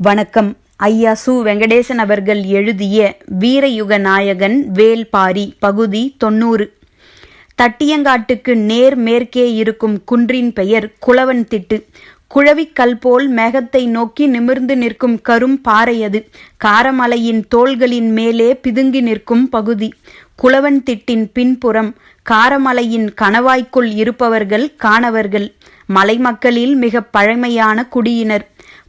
வணக்கம். ஐயா சு. வெங்கடேசன் அவர்கள் எழுதிய வீரயுக நாயகன் வேல்பாரி பகுதி 90. தட்டியங்காட்டுக்கு நேர் மேற்கே இருக்கும் குன்றின் பெயர் குளவன் திட்டு. குழவிக்கல் போல் மேகத்தை நோக்கி நிமிர்ந்து நிற்கும் கரும் பாறையது. காரமலையின் தோள்களின் மேலே பிதுங்கி நிற்கும் பகுதி. குளவன் திட்டின் பின்புறம் காரமலையின் கணவாய்க்குள் இருப்பவர்கள் காணவர்கள். மலை மக்களில் மிக பழமையான குடியினர்.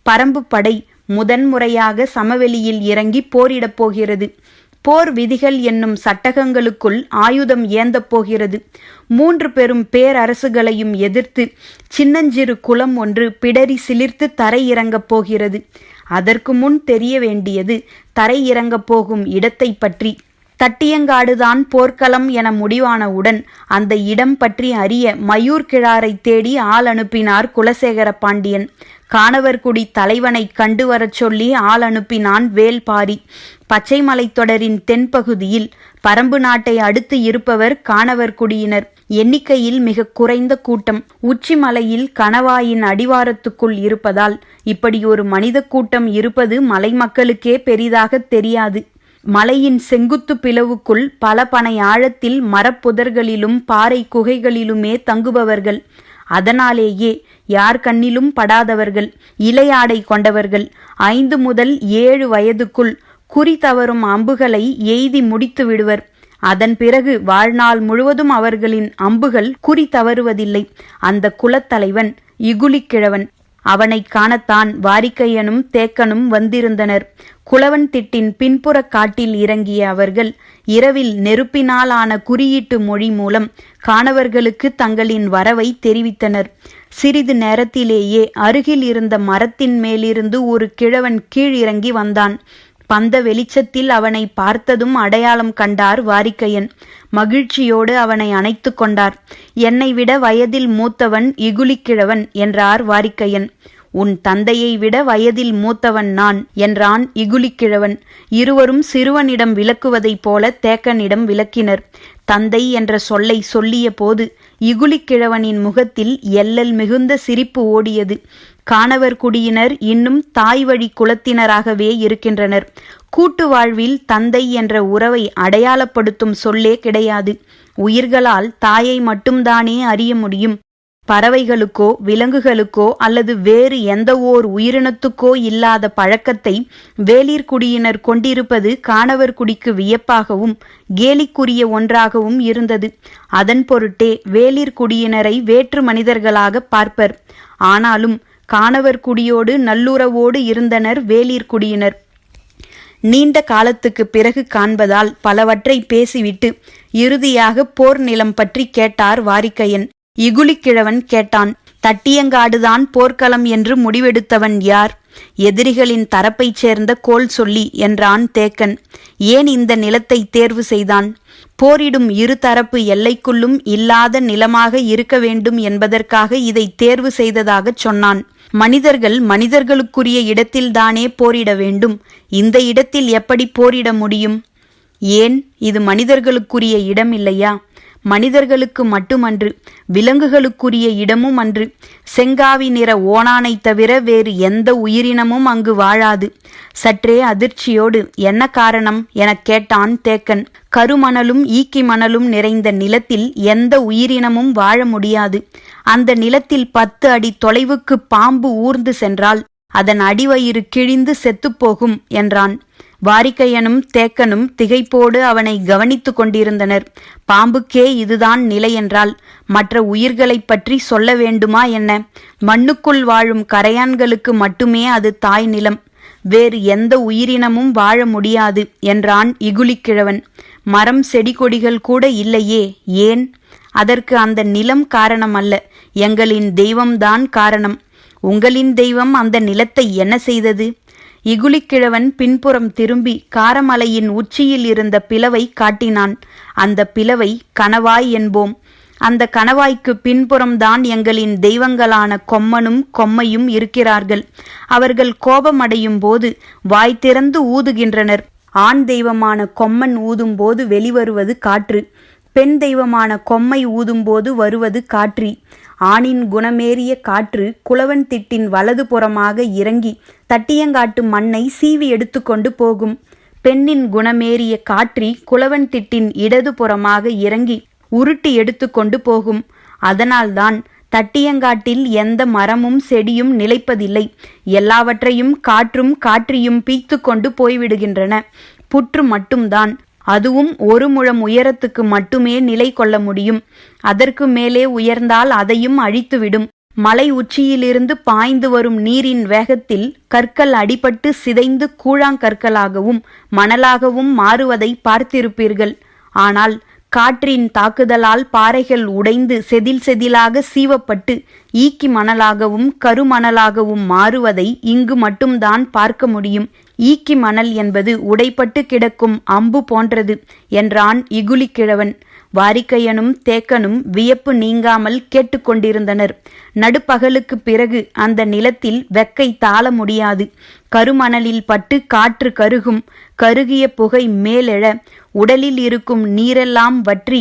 பரம்பு படை முதன்முறையாக சமவெளியில் இறங்கி போரிடப் போகிறது. போர் விதிகள் என்னும் சட்டகங்களுக்குள் ஆயுதம் ஏந்தப் போகிறது. 3 பெரும் பேரரசுகளையும் எதிர்த்து சின்னஞ்சிறு குளம் ஒன்று பிடரி சிலிர்த்து தரையிறங்கப் போகிறது. அதற்கு முன் தெரிய வேண்டியது தரையிறங்கப் போகும் இடத்தை பற்றி. தட்டியங்காடுதான் போர்க்களம் என முடிவானவுடன் அந்த இடம் பற்றி அறிய மயூர் கிழாரை தேடி ஆள் அனுப்பினார் குலசேகர பாண்டியன். காணவர்குடி தலைவனை கண்டு வரச் சொல்லி ஆள் அனுப்பினான் வேல்பாரி. பச்சை மலைத்தொடரின் தென்பகுதியில் பரம்பு நாட்டை அடுத்து இருப்பவர் காணவர்குடியினர். எண்ணிக்கையில் மிக குறைந்த கூட்டம். உச்சி மலையில் கணவாயின் அடிவாரத்துக்குள் இருப்பதால் இப்படி ஒரு மனித கூட்டம் இருப்பது மலை மக்களுக்கே பெரிதாக தெரியாது. மலையின் செங்குத்து பிளவுக்குள் பல பனை ஆழத்தில் மரப்புதர்களிலும் பாறை குகைகளிலுமே தங்குபவர்கள். அதனாலேயே யார் கண்ணிலும் படாதவர்கள். இலையாடை கொண்டவர்கள். 5 முதல் 7 வயதுக்குள் குறி தவறும் அம்புகளை எய்தி முடித்து விடுவர். அதன் பிறகு வாழ்நாள் முழுவதும் அவர்களின் அம்புகள் குறி தவறுவதில்லை. அந்த குலத்தலைவன் இகுலிக்கிழவன். அவனை காணத்தான் வாரிக்கையனும் தேக்கனும் வந்திருந்தனர். குளவன் திட்டின் பின்புற காட்டில் இறங்கிய அவர்கள் இரவில் நெருப்பினால் ஆன குறியீட்டு மொழி மூலம் காணவர்களுக்கு தங்களின் வரவை தெரிவித்தனர். சிறிது நேரத்திலேயே அருகில் இருந்த மரத்தின் மேலிருந்து ஒரு கிழவன் கீழிறங்கி வந்தான். பந்த வெளிச்சத்தில் அவனை பார்த்ததும் அடையாளம் கண்டார் வாரிக்கையன். மகிழ்ச்சியோடு அவனை அணைத்து கொண்டார். என்னை விட வயதில் மூத்தவன் இகுலிக்கிழவன் என்றார் வாரிக்கையன். உன் தந்தையை விட வயதில் மூத்தவன் நான் என்றான் இகுலிக்கிழவன். இருவரும் சிறுவனிடம் விளக்குவதைப் போல தேக்கனிடம் விளக்கினர். தந்தை என்ற சொல்லை சொல்லிய போது இகுலிக்கிழவனின் முகத்தில் எள்ளல் மிகுந்த சிரிப்பு ஓடியது. காணவர் குடியினர் இன்னும் தாய் வழி குலத்தினராகவே இருக்கின்றனர். கூட்டு வாழ்வில் தந்தை என்ற உறவை அடையாளப்படுத்தும் சொல்லே கிடையாது. உயிர்களால் தாயை மட்டும்தானே அறிய முடியும். பறவைகளுக்கோ விலங்குகளுக்கோ அல்லது வேறு எந்த ஓர் உயிரினத்துக்கோ இல்லாத பழக்கத்தை வேளிர் குடியினர் கொண்டிருப்பது காணவர் குடிக்கு வியப்பாகவும் கேலிக்குரிய ஒன்றாகவும் இருந்தது. அதன் பொருட்டே வேளிர் குடியினரை வேற்று மனிதர்களாக பார்ப்பர். ஆனாலும் காணவர் குடியோடு நல்லுறவோடு இருந்தனர் வேளிர் குடியினர். நீண்ட காலத்துக்கு பிறகு காண்பதால் பலவற்றை பேசிவிட்டு இறுதியாக போர் நிலம் பற்றி கேட்டார் வாரிக்கையன். இகுலிக்கிழவன் கேட்டான். தட்டியங்காடுதான் போர்க்களம் என்று முடிவெடுத்தவன் யார்? எதிரிகளின் தரப்பைச் சேர்ந்த கோல் சொல்லி என்றான் தேக்கன். ஏன் இந்த நிலத்தை தேர்வு செய்தான்? போரிடும் இரு தரப்பு எல்லைக்குள்ளும் இல்லாத நிலமாக இருக்க வேண்டும் என்பதற்காக இதை தேர்வு செய்ததாகச் சொன்னான். மனிதர்கள் மனிதர்களுக்குரிய இடத்தில்தானே போரிட வேண்டும். இந்த இடத்தில் எப்படி போரிட முடியும்? ஏன், இது மனிதர்களுக்குரிய இடம் இல்லையா? மனிதர்களுக்கு மட்டுமன்று, விலங்குகளுக்குரிய இடமும் அன்று. செங்காவி நிற ஓணானை தவிர வேறு எந்த உயிரினமும் அங்கு வாழாது. சற்றே அதிர்ச்சியோடு என்ன காரணம் எனக் கேட்டான் தேக்கன். கருமணலும் ஈக்கி மணலும் நிறைந்த நிலத்தில் எந்த உயிரினமும் வாழ முடியாது. அந்த நிலத்தில் 10 அடி தொலைவுக்கு பாம்பு ஊர்ந்து சென்றால் அதன் அடிவயிறு கிழிந்து செத்துப்போகும் என்றான். வாரிக்கையனும் தேக்கனும் திகைப்போடு அவனை கவனித்து கொண்டிருந்தனர். பாம்புக்கே இதுதான் நிலை என்றால் மற்ற உயிர்களைப் பற்றி சொல்ல வேண்டுமா என்ன? மண்ணுக்குள் வாழும் கரையான்களுக்கு மட்டுமே அது தாய் நிலம். வேறு எந்த உயிரினமும் வாழ முடியாது என்றான் இகுலிக்கிழவன். மரம் செடி கொடிகள் கூட இல்லையே, ஏன்? அதற்கு அந்த நிலம் காரணம் அல்ல, எங்களின் தெய்வம்தான் காரணம். உங்களின் தெய்வம் அந்த நிலத்தை என்ன செய்தது? இகுலிக்கிழவன் பின்புறம் திரும்பி காரமலையின் உச்சியில் இருந்த பிளவை காட்டினான். அந்த பிளவை கணவாய் என்போம். அந்த கணவாய்க்கு பின்புறம்தான் எங்களின் தெய்வங்களான கொம்மனும் கொம்மையும் இருக்கிறார்கள். அவர்கள் கோபமடையும் போது வாய் திறந்து ஊதுகின்றனர். ஆண் தெய்வமான கொம்மன் ஊதும்போது வெளிவருவது காற்று. பெண் தெய்வமான கொம்மை ஊதும்போது வருவது காற்றி. ஆணின் குணமேறிய காற்று குளவன் திட்டின் வலது புறமாக இறங்கி தட்டியங்காட்டு மண்ணை சீவி எடுத்துக்கொண்டு போகும். பெண்ணின் குணமேறிய காற்றி குளவன் திட்டின் இடது புறமாக இறங்கி உருட்டி எடுத்துக்கொண்டு போகும். அதனால்தான் தட்டியங்காட்டில் எந்த மரமும் செடியும் நிலைப்பதில்லை. எல்லாவற்றையும் காற்றும் காற்றியும் பீய்த்து கொண்டு போய்விடுகின்றன. புற்று மட்டும்தான், அதுவும் 1 முழம் உயரத்துக்கு மட்டுமே நிலை கொள்ள முடியும். அதற்கு மேலே உயர்ந்தால் அதையும் அழித்துவிடும். மலை உச்சியிலிருந்து பாய்ந்து வரும் நீரின் வேகத்தில் கற்கள் அடிபட்டு சிதைந்து கூழாங்கற்களாகவும் மணலாகவும் மாறுவதை பார்த்திருப்பீர்கள். ஆனால் காற்றின் தாக்குதலால் பாறைகள் உடைந்து செதில் செதிலாக சீவப்பட்டு ஈக்கி மணலாகவும் கருமணலாகவும் மாறுவதை இங்கு மட்டும்தான் பார்க்க முடியும். ஈக்கி மணல் என்பது உடைப்பட்டு கிடக்கும் அம்பு போன்றது என்றான் இகுலிக்கிழவன். வாரிக்கையனும் தேக்கனும் வியப்பு நீங்காமல் கேட்டுக்கொண்டிருந்தனர். நடுப்பகலுக்கு பிறகு அந்த நிலத்தில் வெக்கை தாள முடியாது. கருமணலில் பட்டு காற்று கருகும். கருகிய புகை மேலெழ உடலில் இருக்கும் நீரெல்லாம் வற்றி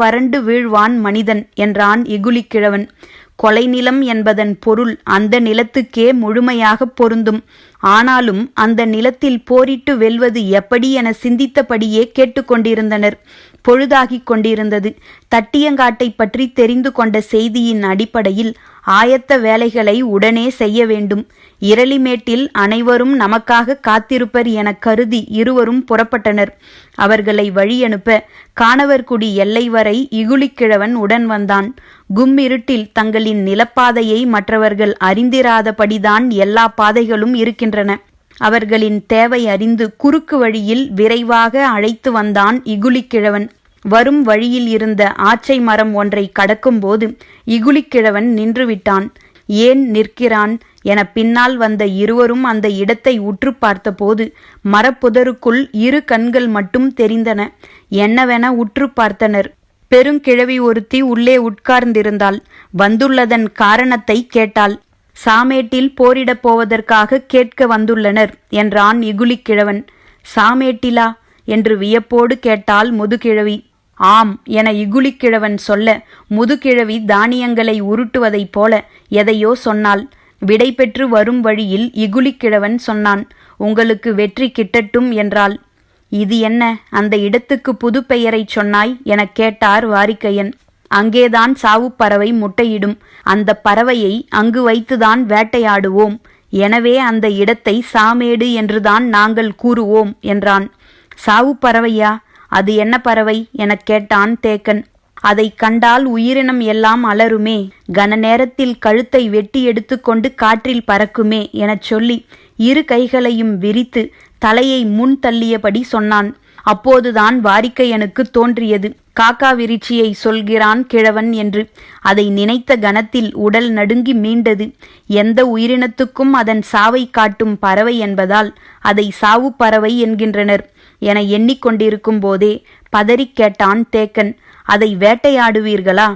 வறண்டு வீழ்வான் மனிதன் என்றான் இகுலிக்கிழவன். கொலை நிலம் என்பதன் பொருள் அந்த நிலத்துக்கே முழுமையாக பொருந்தும். ஆனாலும் அந்த நிலத்தில் போரிட்டு வெல்வது எப்படி என சிந்தித்தபடியே கேட்டுக்கொண்டிருந்தனர். பொழுதாகிக் கொண்டிருந்தது. தட்டியங்காட்டை பற்றி தெரிந்து கொண்ட செய்தியின் அடிப்படையில் ஆயத்த வேலைகளை உடனே செய்ய வேண்டும். இரளிமேட்டில் அனைவரும் நமக்காக காத்திருப்பர் என கருதி இருவரும் புறப்பட்டனர். அவர்களை வழியனுப்ப காணவர்குடி எல்லை வரை இகுலிக்கிழவன் உடன் வந்தான். கும்மிருட்டில் தங்களின் நிலப்பாதையை மற்றவர்கள் அறிந்திராதபடிதான் எல்லா பாதைகளும் இருக்கின்றன. அவர்களின் தேவை அறிந்து குறுக்கு வழியில் விரைவாக அழைத்து வந்தான் இகுலிக்கிழவன். வரும் வழியில் இருந்த ஆச்சை மரம் ஒன்றை கடக்கும்போது இகுலிக்கிழவன் நின்றுவிட்டான். ஏன் நிற்கிறான் என பின்னால் வந்த இருவரும் அந்த இடத்தை உற்று பார்த்தபோது மரப்புதருக்குள் 2 கண்கள் மட்டும் தெரிந்தன. என்னவென உற்று பார்த்தனர். பெருங்கிழவி ஒருத்தி உள்ளே உட்கார்ந்திருந்தாள். வந்துள்ளதன் காரணத்தை கேட்டாள். சாமேட்டில் போரிடப் போவதற்காக கேட்க வந்துள்ளனர் என்றான் இகுலிக்கிழவன். சாமேட்டிலா என்று வியப்போடு கேட்டாள் முதுகிழவி. ஆம் என இகுலிக்கிழவன் சொல்ல முதுகிழவி தானியங்களை உருட்டுவதைப் போல எதையோ சொன்னாள். விடை பெற்று வரும் வழியில் இகுலிக்கிழவன் சொன்னான், உங்களுக்கு வெற்றி கிட்டட்டும் என்றாள். இது என்ன, அந்த இடத்துக்கு புது பெயரைச் சொன்னாய் எனக் கேட்டார் வாரிக்கையன். அங்கேதான் சாவுப்பறவை முட்டையிடும். அந்த பறவையை அங்கு வைத்துதான் வேட்டையாடுவோம். எனவே அந்த இடத்தை சாமேடு என்றுதான் நாங்கள் கூறுவோம் என்றான். சாவுப்பறவையா? அது என்ன பறவை எனக் கேட்டான் தேக்கன். அதை கண்டால் உயிரினம் எல்லாம் அலறுமே, கன நேரத்தில் கழுத்தை வெட்டி எடுத்துக்கொண்டு காற்றில் பறக்குமே எனச் சொல்லி 2 கைகளையும் விரித்து தலையை முன் தள்ளியபடி சொன்னான். அப்போதுதான் வாரிக்கையனுக்கு தோன்றியது, காக்கா விரிச்சியை சொல்கிறான் கிழவன் என்று. அதை நினைத்த கணத்தில் உடல் நடுங்கி மீண்டது. எந்த உயிரினத்துக்கும் அதன் சாவை காட்டும் பறவை என்பதால் அதை சாவு பறவை என்கின்றனர் என எண்ணிக்கொண்டிருக்கும் போதே பதறிக் கேட்டான் தேக்கன். அதை வேட்டையாடுவீர்களா?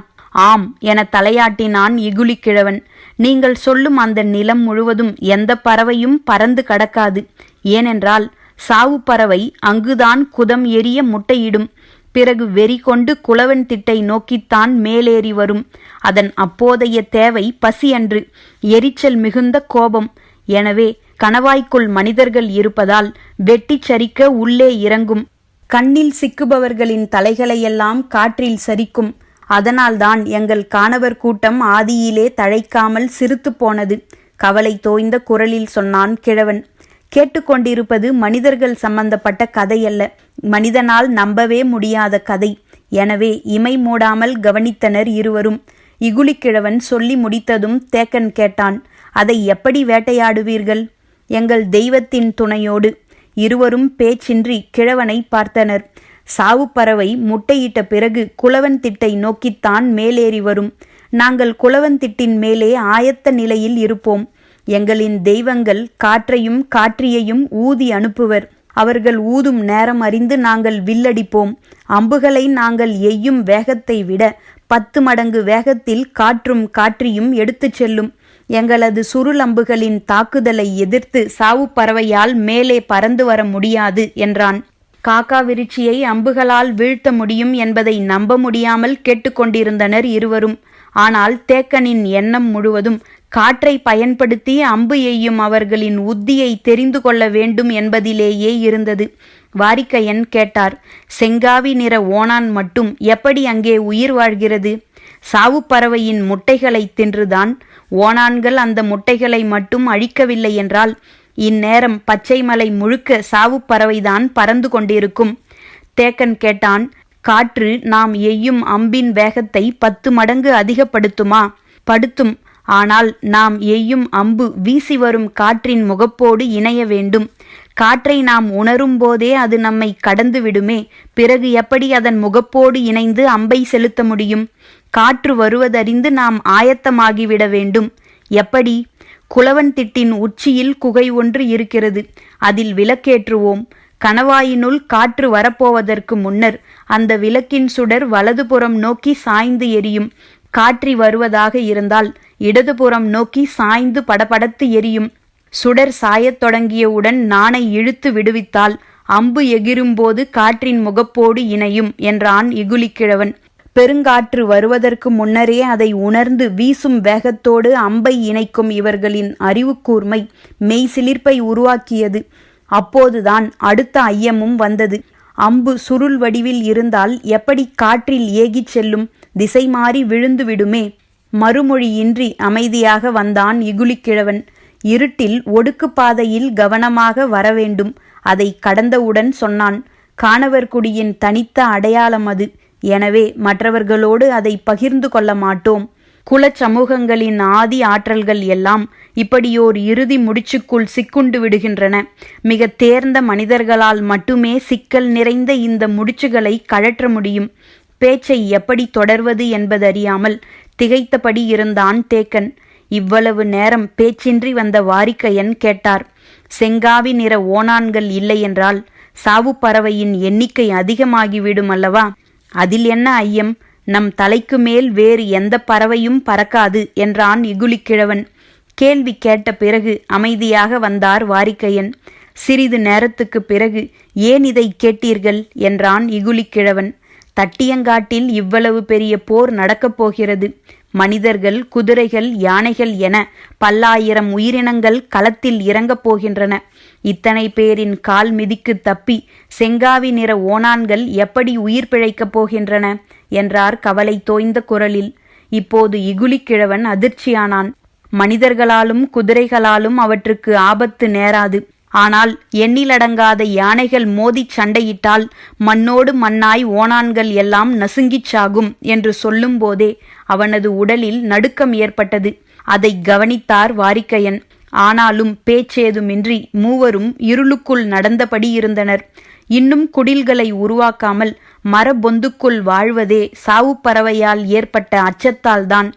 ஆம் என தலையாட்டினான் இகுலிக்கிழவன். நீங்கள் சொல்லும் அந்த நிலம் முழுவதும் எந்த பறவையும் பறந்து கடக்காது. ஏனென்றால் சாவு பறவை அங்குதான் குதம் எரிய முட்டையிடும். பிறகு வெறி கொண்டு குளவன் திட்டை நோக்கித்தான் மேலேறி வரும். அதன் அப்போதைய தேவை பசி அன்று, எரிச்சல் மிகுந்த கோபம். எனவே கணவாய்க்குள் மனிதர்கள் இருப்பதால் வெட்டிச் சரிக்க உள்ளே இறங்கும். கண்ணில் சிக்குபவர்களின் தலைகளையெல்லாம் காற்றில் சரிக்கும். அதனால்தான் எங்கள் காணவர் கூட்டம் ஆதியிலே தழைக்காமல் சிறுத்து போனது. கவலை தோய்ந்த குரலில் சொன்னான் கிழவன். கேட்டுக்கொண்டிருப்பது மனிதர்கள் சம்பந்தப்பட்ட கதையல்ல, மனிதனால் நம்பவே முடியாத கதை. எனவே இமை மூடாமல் கவனித்தனர் இருவரும். இகுலிக்கிழவன் சொல்லி முடித்ததும் தேக்கன் கேட்டான், அதை எப்படி வேட்டையாடுவீர்கள்? எங்கள் தெய்வத்தின் துணையோடு. இருவரும் பேச்சின்றி கிழவனை பார்த்தனர். சாவுப்பறவை முட்டையிட்ட பிறகு குளவன் திட்டை நோக்கித்தான் மேலேறி வரும். நாங்கள் குளவன் திட்டின் மேலே ஆயத்த நிலையில் இருப்போம். எங்களின் தெய்வங்கள் காற்றையும் காற்றியையும் ஊதி அனுப்புவர். அவர்கள் ஊதும் நேரம் அறிந்து நாங்கள் வில்லடிப்போம். அம்புகளை நாங்கள் எய்யும் வேகத்தை விட 10 மடங்கு வேகத்தில் காற்றும் காற்றியும் எடுத்துச் செல்லும். எங்களது சுருளம்புகளின் தாக்குதலை எதிர்த்து சாவுப்பறவையால் மேலே பறந்து வர முடியாது என்றான். காக்கா விரிச்சியை அம்புகளால் வீழ்த்த முடியும் என்பதை நம்ப முடியாமல் கேட்டுக்கொண்டிருந்தனர் இருவரும். ஆனால் தேக்கனின் எண்ணம் முழுவதும் காற்றை பயன்படுத்தி அம்பு எய்யும் அவர்களின் உத்தியை தெரிந்து கொள்ள வேண்டும் என்பதிலேயே இருந்தது. வாரிக்கையன் கேட்டார், செங்காவி நிற ஓணான் மட்டும் எப்படி அங்கே உயிர் வாழ்கிறது? சாவுப்பறவையின் முட்டைகளை தின்றுதான். ஓணான்கள் அந்த முட்டைகளை மட்டும் அழிக்கவில்லை என்றால் இந்நேரம் பச்சைமலை முழுக்க சாவுப்பறவைதான் பறந்து கொண்டிருக்கும். தேக்கன் கேட்டான், காற்று நாம் எய்யும் அம்பின் வேகத்தை 10 மடங்கு அதிகப்படுத்துமா? படுத்தும். ஆனால் நாம் எய்யும் அம்பு வீசி வரும் காற்றின் முகப்போடு இணைய வேண்டும். காற்றை நாம் உணரும் போதே அது நம்மை கடந்து விடுமே, பிறகு எப்படி அதன் முகப்போடு இணைந்து அம்பை செலுத்த முடியும்? காற்று வருவதறிந்து நாம் ஆயத்தமாகிவிட வேண்டும். எப்படி? குளவன் திட்டின் உச்சியில் குகை ஒன்று இருக்கிறது. அதில் விளக்கேற்றுவோம். கணவாயினுள் காற்று வரப்போவதற்கு முன்னர் அந்த விளக்கின் சுடர் வலதுபுறம் நோக்கி சாய்ந்து எரியும். காற்றி வருவதாக இருந்தால் இடதுபுறம் நோக்கி சாய்ந்து படபடத்து எரியும். சுடர் சாயத் தொடங்கியவுடன் நாணை இழுத்து விடுவித்தால் அம்பு எகிரும்போது காற்றின் முகப்போடு இணையும் என்றான் இகுலிக்கிழவன். பெருங்காற்று வருவதற்கு முன்னரே அதை உணர்ந்து வீசும் வேகத்தோடு அம்பை இணைக்கும் இவர்களின் அறிவுக்கூர்மை மெய்சிலிர்ப்பை உருவாக்கியது. அப்போதுதான் அடுத்த ஐயமும் வந்தது. அம்பு சுருள் வடிவில் இருந்தால் எப்படி காற்றில் ஏகிச் செல்லும்? திசை மாறி விழுந்து விடுமே. மறுமொழியின்றி அமைதியாக வந்தான் இகுலிக்கிழவன். இருட்டில் ஒடுக்கு பாதையில் கவனமாக வரவேண்டும். அதை கடந்தவுடன் சொன்னான், காணவர்குடியின் தனித்த அடையாளம் அது. எனவே மற்றவர்களோடு அதை பகிர்ந்து கொள்ள மாட்டோம். குலச் சமூகங்களின் ஆதி ஆற்றல்கள் எல்லாம் இப்படியோர் இறுதி முடிச்சுக்குள் சிக்குண்டு விடுகின்றன. மிக தேர்ந்த மனிதர்களால் மட்டுமே சிக்கல் நிறைந்த இந்த முடிச்சுகளை கழற்ற முடியும். பேச்சை எப்படி தொடர்வது என்பதறியாமல் திகைத்தபடி இருந்தான் தேக்கன். இவ்வளவு நேரம் பேச்சின்றி வந்த வாரிக்கையன் கேட்டார், செங்காவி நிற ஓணான்கள் இல்லையென்றால் சாவுப்பறவையின் எண்ணிக்கை அதிகமாகிவிடும் அல்லவா? அதில் என்ன ஐயம்? நம் தலைக்கு மேல் வேறு எந்த பறவையும் பறக்காது என்றான் இகுலிக்கிழவன். கேள்வி கேட்ட பிறகு அமைதியாக வந்தார் வாரிக்கையன். சிறிது நேரத்துக்கு பிறகு, ஏன் இதை கேட்டீர்கள் என்றான் இகுலிக்கிழவன். தட்டியங்காட்டில் இவ்வளவு பெரிய போர் நடக்கப் போகிறது. மனிதர்கள், குதிரைகள், யானைகள் என பல்லாயிரம் உயிரினங்கள் களத்தில் இறங்கப் போகின்றன. இத்தனை பேரின் கால் மிதிக்கு தப்பி செங்காவி நிற ஓணான்கள் எப்படி உயிர் பிழைக்கப் போகின்றன என்றார் கவலை தோய்ந்த குரலில். இப்போது இகுலிக்கிழவன் அதிர்ச்சியானான். மனிதர்களாலும் குதிரைகளாலும் அவற்றுக்கு ஆபத்து நேராது. ஆனால் எண்ணிலடங்காத யானைகள் மோதிச் சண்டையிட்டால் மண்ணோடு மண்ணாய் ஓணான்கள் எல்லாம் நசுங்கிச் சாகும் என்று சொல்லும் போதே அவனது உடலில் நடுக்கம் ஏற்பட்டது. அதை கவனித்தார் வாரிக்கையன். ஆனாலும் பேச்சேதுமின்றி மூவரும் இருளுக்குள் நடந்தபடி இருந்தனர். இன்னும் குடில்களை உருவாக்காமல் மரபொந்துக்குள் வாழ்வதே சாவுப்பறவையால் ஏற்பட்ட அச்சத்தால்தான்.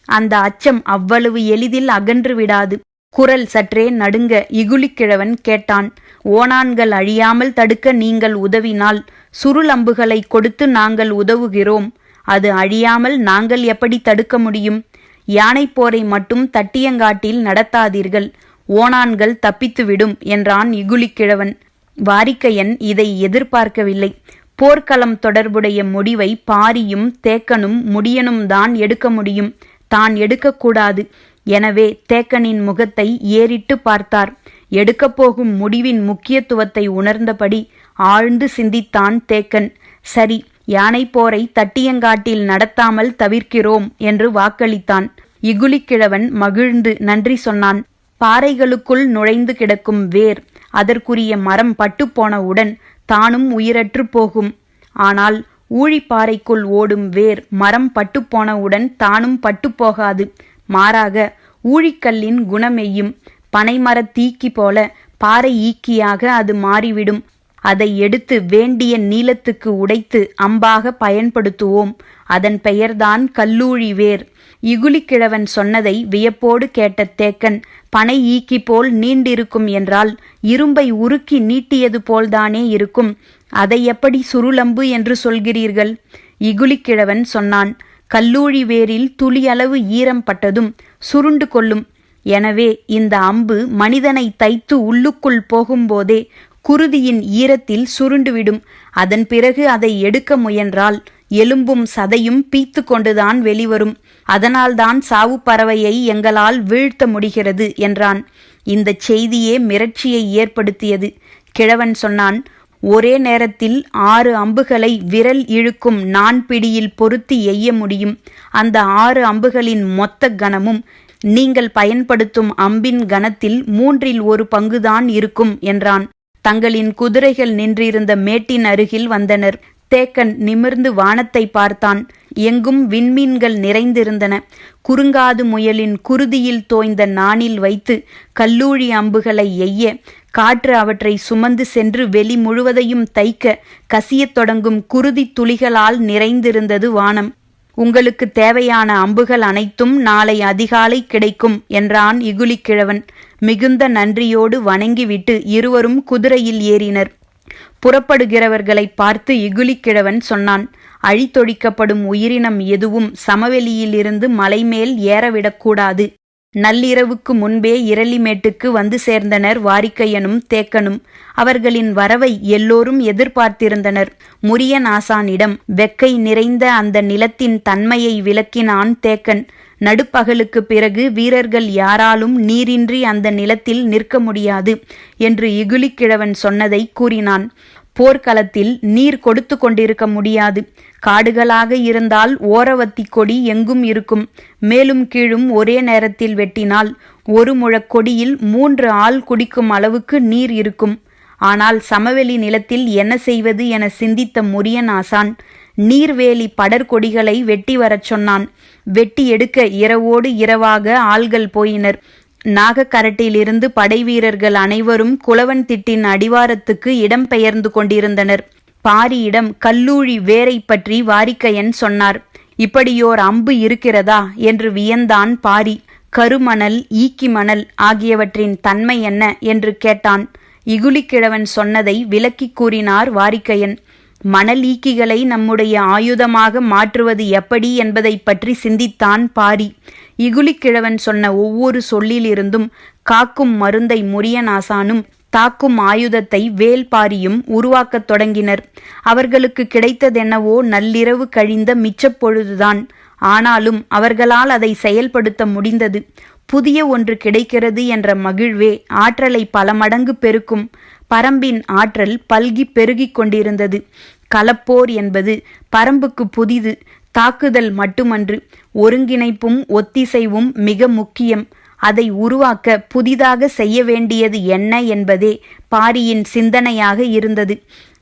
அந்த அச்சம் அவ்வளவு எளிதில் அகன்று விடாது. குரல் சற்றே நடுங்க இகுலிக்கிழவன் கேட்டான், ஓணான்கள் அழியாமல் தடுக்க நீங்கள் உதவினால் சுருள் அம்புகளை கொடுத்து நாங்கள் உதவுகிறோம். அது அழியாமல் நாங்கள் எப்படி தடுக்க முடியும்? யானை போரை மட்டும் தட்டியங்காட்டில் நடத்தாதீர்கள். ஓணான்கள் தப்பித்துவிடும் என்றான் இகுலிக்கிழவன். வாரிக்கையன் இதை எதிர்பார்க்கவில்லை. போர்க்களம் தொடர்புடைய முடிவை பாரியும் தேக்கனும் முடியனும் தான் எடுக்க முடியும். தான் எடுக்கக்கூடாது. எனவே தேக்கனின் முகத்தை ஏறிட்டு பார்த்தார். எடுக்கப் போகும் முடிவின் முக்கியத்துவத்தை உணர்ந்தபடி ஆழ்ந்து சிந்தித்தான் தேக்கன். சரி, யானை போரை தட்டியங்காட்டில் நடத்தாமல் தவிர்க்கிறோம் என்று வாக்களித்தான். இகுலிக்கிழவன் மகிழ்ந்து நன்றி சொன்னான். பாறைகளுக்குள் நுழைந்து கிடக்கும் வேர், அதற்குரிய மரம் பட்டுப்போனவுடன் தானும் உயிரற்று போகும். ஆனால் ஊழிப்பாறைக்குள் ஓடும் வேர் மரம் பட்டுப்போனவுடன் தானும் பட்டுப்போகாது. மாறாக ஊழிக்கல்லின் குணமெய்யும். பனைமரத் தீக்கி போல பாறை ஈக்கியாக அது மாறிவிடும். அதை எடுத்து வேண்டிய நீளத்துக்கு உடைத்து அம்பாக பயன்படுத்துவோம். அதன் பெயர்தான் கல்லூழி வேர். இகுலிக்கிழவன் சொன்னதை வியப்போடு கேட்ட தேக்கன், பனை ஈக்கி போல் நீண்டிருக்கும் என்றால் இரும்பை உருக்கி நீட்டியது போல்தானே இருக்கும். அதை எப்படி சுருளம்பு என்று சொல்கிறீர்கள்? இகுலிக்கிழவன் சொன்னான், கல்லூழி வேரில் துளியளவு ஈரம் பட்டதும் சுருண்டு கொள்ளும். எனவே இந்த அம்பு மனிதனை தைத்து உள்ளுக்குள் போகும்போதே குருதியின் ஈரத்தில் சுருண்டுவிடும். அதன் பிறகு அதை எடுக்க முயன்றால் எலும்பும் சதையும் பீத்து கொண்டுதான் வெளிவரும். அதனால்தான் சாவு பறவையை எங்களால் வீழ்த்த முடிகிறது என்றான். இந்த செய்தியே மிரட்சியை ஏற்படுத்தியது. கிழவன் சொன்னான், ஒரே நேரத்தில் 6 அம்புகளை விரல் இழுக்கும் நான்பிடியில் பொருத்தி எய்ய முடியும். அந்த 6 அம்புகளின் மொத்த கனமும் நீங்கள் பயன்படுத்தும் அம்பின் கனத்தில் 3 1 பங்குதான் இருக்கும் என்றான். தங்களின் குதிரைகள் நின்றிருந்த மேட்டின் அருகில் வந்தனர். தேக்கன் நிமிர்ந்து வானத்தை பார்த்தான். எங்கும் விண்மீன்கள் நிறைந்திருந்தன. குறுங்காது முயலின் குருதியில் தோய்ந்த நாணில் வைத்து கல்லூழி அம்புகளை எய்ய, காற்று அவற்றை சுமந்து சென்று வெளி முழுவதையும் தைக்க கசியத் தொடங்கும் குருதி துளிகளால் நிறைந்திருந்தது வானம். உங்களுக்கு தேவையான அம்புகள் அனைத்தும் நாளை அதிகாலை கிடைக்கும் என்றான் இகுலிக்கிழவன். மிகுந்த நன்றியோடு வணங்கிவிட்டு இருவரும் குதிரையில் ஏறினர். புறப்படுகிறவர்களை பார்த்து இகுலிக்கிழவன் சொன்னான், அழித்தொழிக்கப்படும் உயிரினம் எதுவும் சமவெளியிலிருந்து மலைமேல் ஏறவிடக்கூடாது. நள்ளிரவுக்கு முன்பே இரளிமேட்டுக்கு வந்து சேர்ந்தனர் வாரிக்கையனும் தேக்கனும். அவர்களின் வரவை எல்லோரும் எதிர்பார்த்திருந்தனர். முரியன் ஆசானிடம் வெக்கை நிறைந்த அந்த நிலத்தின் தன்மையை விளக்கினான் தேக்கன். நடுப்பகலுக்கு பிறகு வீரர்கள் யாராலும் நீரின்றி அந்த நிலத்தில் நிற்க முடியாது என்று இகுலிக்கிழவன் சொன்னதை கூறினான். போர்க்களத்தில் நீர் கொடுத்து கொண்டிருக்க முடியாது. காடுகளாக இருந்தால் ஓரவத்தி கொடி எங்கும் இருக்கும். மேலும் கீழும் ஒரே நேரத்தில் வெட்டினால் 1 முழக் கொடியில் 3 ஆள் குடிக்கும் அளவுக்கு நீர் இருக்கும். ஆனால் சமவெளி நிலத்தில் என்ன செய்வது என சிந்தித்த முரியன் ஆசான் நீர்வேலி படர்கொடிகளை வெட்டி வரச் சொன்னான். வெட்டி எடுக்க இரவோடு இரவாக ஆள்கள் போயினர். நாகக்கரட்டிலிருந்து படை வீரர்கள் அனைவரும் குளவன் திட்டின் அடிவாரத்துக்கு இடம் பெயர்ந்து கொண்டிருந்தனர். பாரியிடம் கல்லூழி வேரை பற்றி வாரிக்கையன் சொன்னார். இப்படியோர் அம்பு இருக்கிறதா என்று வியந்தான் பாரி. கருமணல், ஈக்கி மணல் ஆகியவற்றின் தன்மை என்ன என்று கேட்டான். இகுலிக்கிழவன் சொன்னதை விளக்கிக் கூறினார் வாரிக்கையன். மணல் ஈக்கிகளை நம்முடைய ஆயுதமாக மாற்றுவது எப்படி என்பதை பற்றி சிந்தித்தான் பாரி. இகுலிக்கிழவன் சொன்ன ஒவ்வொரு சொல்லிலிருந்தும் காக்கும் மருந்தை முரியனாசானும் தாக்கும் ஆயுதத்தை வேல்பாரியும் உருவாக்கத் தொடங்கினர். அவர்களுக்கு கிடைத்ததென்னவோ நள்ளிரவு கழிந்த மிச்சப்பொழுதுதான். ஆனாலும் அவர்களால் அதை செயல்படுத்த முடிந்தது. புதிய ஒன்று கிடைக்கிறது என்ற மகிழ்வே ஆற்றலை பல மடங்கு பெருக்கும். பரம்பின் ஆற்றல் பல்கி பெருகிக் கொண்டிருந்தது. களப்போர் என்பது பரம்புக்கு புதிது. தாக்குதல் மட்டுமன்று, ஒருங்கிணைப்பும் ஒத்திசைவும் மிக முக்கியம். அதை உருவாக்க புதிதாக செய்ய வேண்டியது என்ன என்பதே பாரியின் சிந்தனையாக இருந்தது.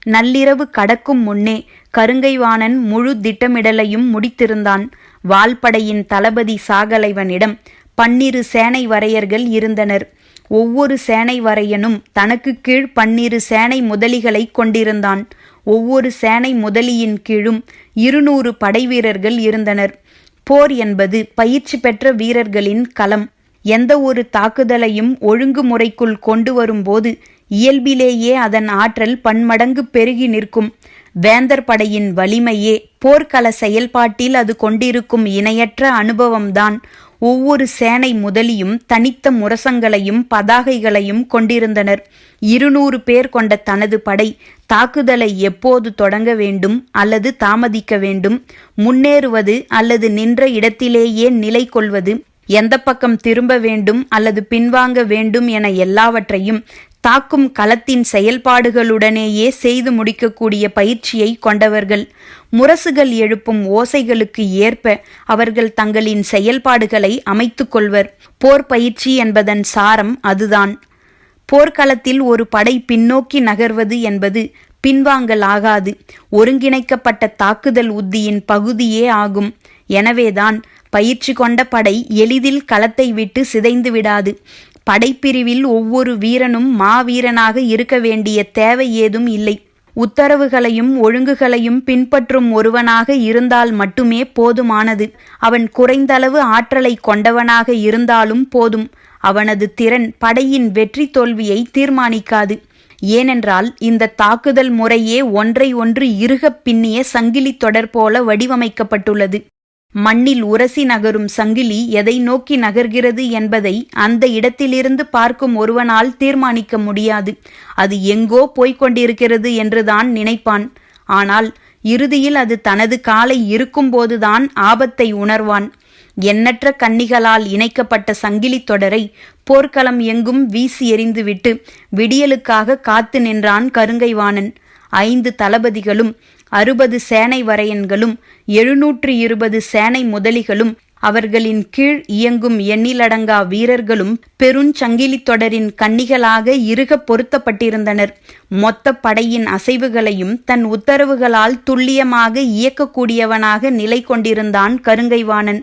நள்ளிரவு கடக்கும் முன்னே கருங்கைவாணன் முழு திட்டமிடலையும் முடித்திருந்தான். வால்படையின் தளபதி சாகலைவனிடம் 12 சேனை வரையர்கள் இருந்தனர். ஒவ்வொரு சேனை வரையனும் தனக்கு கீழ் 12 சேனை முதலிகளை கொண்டிருந்தான். ஒவ்வொரு சேனை முதலியின் கீழும் 200 படை வீரர்கள் இருந்தனர். போர் என்பது பயிற்சி பெற்ற வீரர்களின் களம். எந்த ஒரு தாக்குதலையும் ஒழுங்குமுறைக்குள் கொண்டு வரும்போது இயல்பிலேயே அதன் ஆற்றல் பன்மடங்கு பெருகி நிற்கும். வேந்தர் படையின் வலிமையே போர்க்கள செயல்பாட்டில் அது கொண்டிருக்கும் இணையற்ற அனுபவம்தான். ஒவ்வொரு சேனை முதலியும் தனித்த முரசங்களையும் பதாகைகளையும் கொண்டிருந்தனர். 200 பேர் கொண்ட தனது படை தாக்குதலை எப்போது தொடங்க வேண்டும் அல்லது தாமதிக்க வேண்டும், முன்னேறுவது அல்லது நின்ற இடத்திலேயே நிலை கொள்வது, எந்த பக்கம் திரும்ப வேண்டும் அல்லது பின்வாங்க வேண்டும் என எல்லாவற்றையும் தாக்கும் களத்தின் செயல்பாடுகளுடனேயே செய்து முடிக்கக்கூடிய பயிற்சியை கொண்டவர்கள். முரசுகள் எழுப்பும் ஓசைகளுக்கு ஏற்ப அவர்கள் தங்களின் செயல்பாடுகளை அமைத்து கொள்வர். போர் பயிற்சி என்பதன் சாரம் அதுதான். போர்க்களத்தில் ஒரு படை பின்னோக்கி நகர்வது என்பது பின்வாங்கல் ஆகாது, ஒருங்கிணைக்கப்பட்ட தாக்குதல் உத்தியின் பகுதியே ஆகும். எனவேதான் பயிற்சி கொண்ட படை எளிதில் களத்தை விட்டு சிதைந்து விடாது. படைப்பிரிவில் ஒவ்வொரு வீரனும் மாவீரனாக இருக்க வேண்டிய தேவை ஏதும் இல்லை. உத்தரவுகளையும் ஒழுங்குகளையும் பின்பற்றும் ஒருவனாக இருந்தால் மட்டுமே போதுமானது. அவன் குறைந்தளவு ஆற்றலை கொண்டவனாக இருந்தாலும் போதும். அவனது திறன் படையின் வெற்றி தோல்வியை தீர்மானிக்காது. ஏனென்றால் இந்த தாக்குதல் முறையே ஒன்றை ஒன்று இறுகப் பின்னிய சங்கிலி தொடர் போல வடிவமைக்கப்பட்டுள்ளது. மண்ணில் உரசி நகரும் சங்கிலி எதை நோக்கி நகர்கிறது என்பதை அந்த இடத்திலிருந்து பார்க்கும் ஒருவனால் தீர்மானிக்க முடியாது. அது எங்கோ போய்கொண்டிருக்கிறது என்றுதான் நினைப்பான். ஆனால் இறுதியில் அது தனது காலை இருக்கும்போதுதான் ஆபத்தை உணர்வான். எண்ணற்ற கன்னிகளால் இணைக்கப்பட்ட சங்கிலி தொடரை போர்க்களம் எங்கும் வீசி எறிந்துவிட்டு விடியலுக்காக காத்து நின்றான் கருங்கைவாணன். 5 தளபதிகளும் 60 சேனை வரையன்களும் 720 சேனை முதலிகளும் அவர்களின் கீழ் இயங்கும் எண்ணிலடங்கா வீரர்களும் பெருஞ்சங்கிலி தொடரின் கன்னிகளாக இறுக பொருத்தப்பட்டிருந்தனர். மொத்த படையின் அசைவுகளையும் தன் உத்தரவுகளால் துல்லியமாக இயக்கக்கூடியவனாக நிலை கொண்டிருந்தான் கருங்கைவாணன்.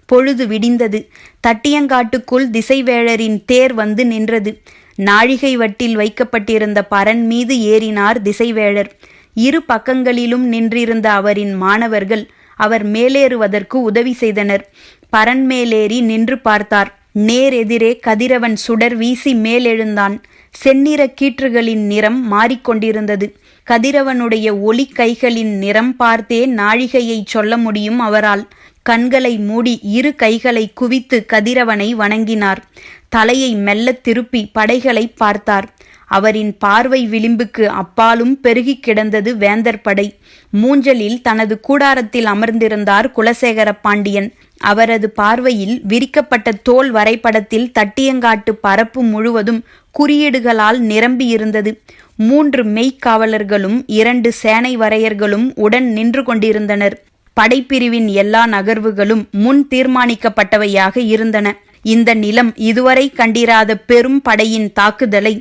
பொழுது விடிந்தது. தட்டியங்காட்டுக்குள் திசைவேழரின் தேர் வந்து நின்றது. நாழிகை வட்டில் வைக்கப்பட்டிருந்த பரண் மீது ஏறினார் திசைவேழர். 2 பக்கங்களிலும் நின்றிருந்த அவரின் மாணவர்கள் அவர் மேலேறுவதற்கு உதவி செய்தனர். பரண் மேலேறி நின்று பார்த்தார். நேர் எதிரே கதிரவன் சுடர் வீசி மேலெழுந்தான். செந்நிற கீற்றுகளின் நிறம் மாறிக்கொண்டிருந்தது. கதிரவனுடைய ஒளி கைகளின் நிறம் பார்த்தே நாழிகையை சொல்ல முடியும் அவரால். கண்களை மூடி 2 கைகளை குவித்து கதிரவனை வணங்கினார். தலையை மெல்லத் திருப்பி படைகளை பார்த்தார். அவரின் பார்வை விளிம்புக்கு அப்பாலும் பெருகி கிடந்தது வேந்தர் படை. மூஞ்சலில் தனது கூடாரத்தில் அமர்ந்திருந்தார் குலசேகர பாண்டியன். அவரது பார்வையில் விரிக்கப்பட்ட தோல் வரைபடத்தில் தட்டியங்காட்டு பரப்பு முழுவதும் குறியீடுகளால் நிரம்பியிருந்தது. 3 மெய்க்காவலர்களும் 2 சேனை வரையர்களும் உடன் நின்று கொண்டிருந்தனர். படைப்பிரிவின் எல்லா நகர்வுகளும் முன் தீர்மானிக்கப்பட்டவையாக இருந்தன. இந்த நிலம் இதுவரை கண்டிராத பெரும் படையின் தாக்குதலை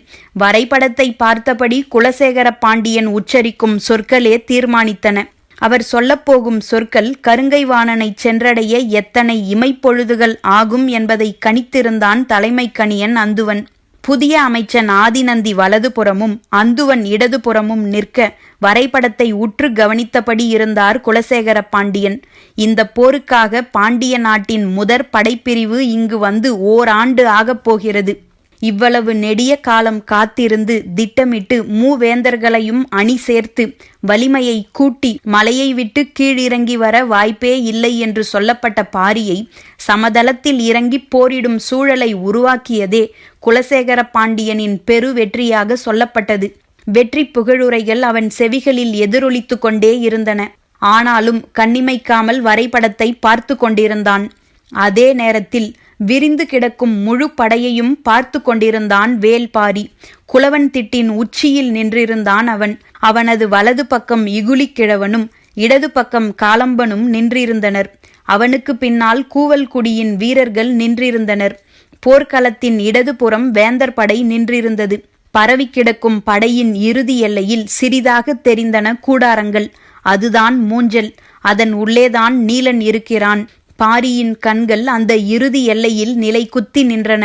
வரைபடத்தை பார்த்தபடி குலசேகர பாண்டியன் உச்சரிக்கும் சொற்களே தீர்மானித்தன. அவர் சொல்லப்போகும் சொற்கள் கருங்கைவாணனை சென்றடைய எத்தனை இமைப்பொழுதுகள் ஆகும் என்பதை கணித்திருந்தான் தலைமை கணியன் அந்துவன். புதிய அமைச்சன் ஆதிநந்தி வலதுபுறமும் அந்துவன் இடதுபுறமும் நிற்க வரைபடத்தை உற்று கவனித்தபடி இருந்தார் குலசேகர பாண்டியன். இந்த போருக்காக பாண்டிய நாட்டின் முதற் படைப்பிரிவு இங்கு வந்து ஓராண்டு ஆகப் போகிறது. இவ்வளவு நெடிய காலம் காத்திருந்து திட்டமிட்டு மூவேந்தர்களையும் அணி சேர்த்து வலிமையை கூட்டி மலையை விட்டு கீழிறங்கி வர வாய்ப்பே இல்லை என்று சொல்லப்பட்ட பாரியை சமதளத்தில் இறங்கி போரிடும் சூழலை உருவாக்கியதே குலசேகர பாண்டியனின் பெரு வெற்றியாக சொல்லப்பட்டது. வெற்றி புகழுரைகள் அவன் செவிகளில் எதிரொலித்து கொண்டே இருந்தன. ஆனாலும் கண்ணிமைக்காமல் வரைபடத்தை பார்த்து கொண்டிருந்தான். அதே நேரத்தில் விரிந்து கிடக்கும் முழு படையையும் பார்த்து கொண்டிருந்தான் வேல்பாரி. குலவன் திட்டின் உச்சியில் நின்றிருந்தான் அவன். அவனது வலது பக்கம் இகுலிக்கிழவனும் இடது பக்கம் காலம்பனும் நின்றிருந்தனர். அவனுக்கு பின்னால் கூவல்குடியின் வீரர்கள் நின்றிருந்தனர். போர்க்களத்தின் இடதுபுறம் வேந்தர் படை நின்றிருந்தது. பரவி கிடக்கும் படையின் இறுதி எல்லையில் சிறிதாக தெரிந்தன கூடாரங்கள். அதுதான் மூஞ்சல். அதன் உள்ளேதான் நீலன் இருக்கிறான். பாரியின் கண்கள் அந்த இறுதி எல்லையில் நிலை குத்தி நின்றன.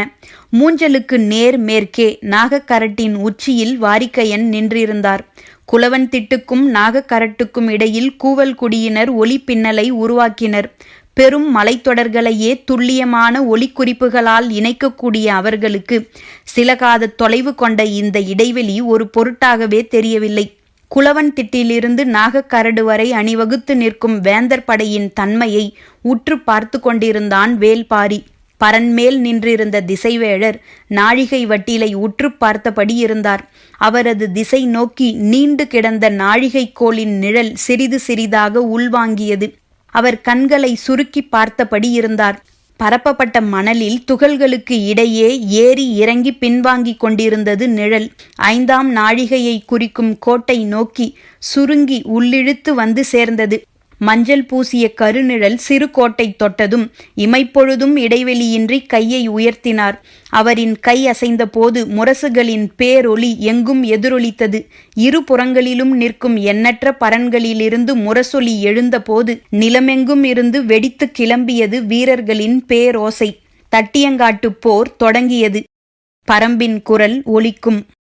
மூஞ்சலுக்கு நேர் மேற்கே நாகக்கரட்டின் உச்சியில் வாரிக்கையன் நின்றிருந்தார். குலவன் திட்டுக்கும் நாகக்கரட்டுக்கும் இடையில் கூவல்குடியினர் ஒளி பின்னலை உருவாக்கினர். பெரும் மலைத்தொடர்களையே துல்லியமான ஒளிக்குறிப்புகளால் இணைக்கக்கூடிய அவர்களுக்கு சில காத தொலைவு கொண்ட இந்த இடைவெளி ஒரு பொருட்டாகவே தெரியவில்லை. குலவன் திட்டிலிருந்து நாகக்கரடு வரை அணிவகுத்து நிற்கும் வேந்தர் படையின் தன்மையை உற்று பார்த்து கொண்டிருந்தான் வேல்பாரி. பரன்மேல் நின்றிருந்த திசைவேழர் நாழிகை வட்டிலை உற்று பார்த்தபடி இருந்தார். அவரது திசை நோக்கி நீண்டு கிடந்த நாழிகை கோலின் நிழல் சிறிது சிறிதாக உள்வாங்கியது. அவர் கண்களை சுருக்கி பார்த்தபடி இருந்தார். பரப்பப்பட்ட மணலில் துகள்களுக்கு இடையே ஏறி இறங்கி பின்வாங்கி கொண்டிருந்தது நிழல். 5ஆம் நாழிகையை குறிக்கும் கோட்டை நோக்கி சுருங்கி உள்ளிழுத்து வந்து சேர்ந்தது. மஞ்சள் பூசிய கருநிழல் சிறு கோட்டை தொட்டதும் இமைப்பொழுதும் இடைவெளியின்றி கையை உயர்த்தினார். அவரின் கை அசைந்த போது முரசுகளின் பேரொலி எங்கும் எதிரொலித்தது. 2 புறங்களிலும் நிற்கும் எண்ணற்ற பரன்களிலிருந்து முரசொலி எழுந்தபோது நிலமெங்கும் இருந்து வெடித்து கிளம்பியது வீரர்களின் பேரோசை. தட்டியங்காட்டு போர் தொடங்கியது. பரம்பின் குரல் ஒலிக்கும்.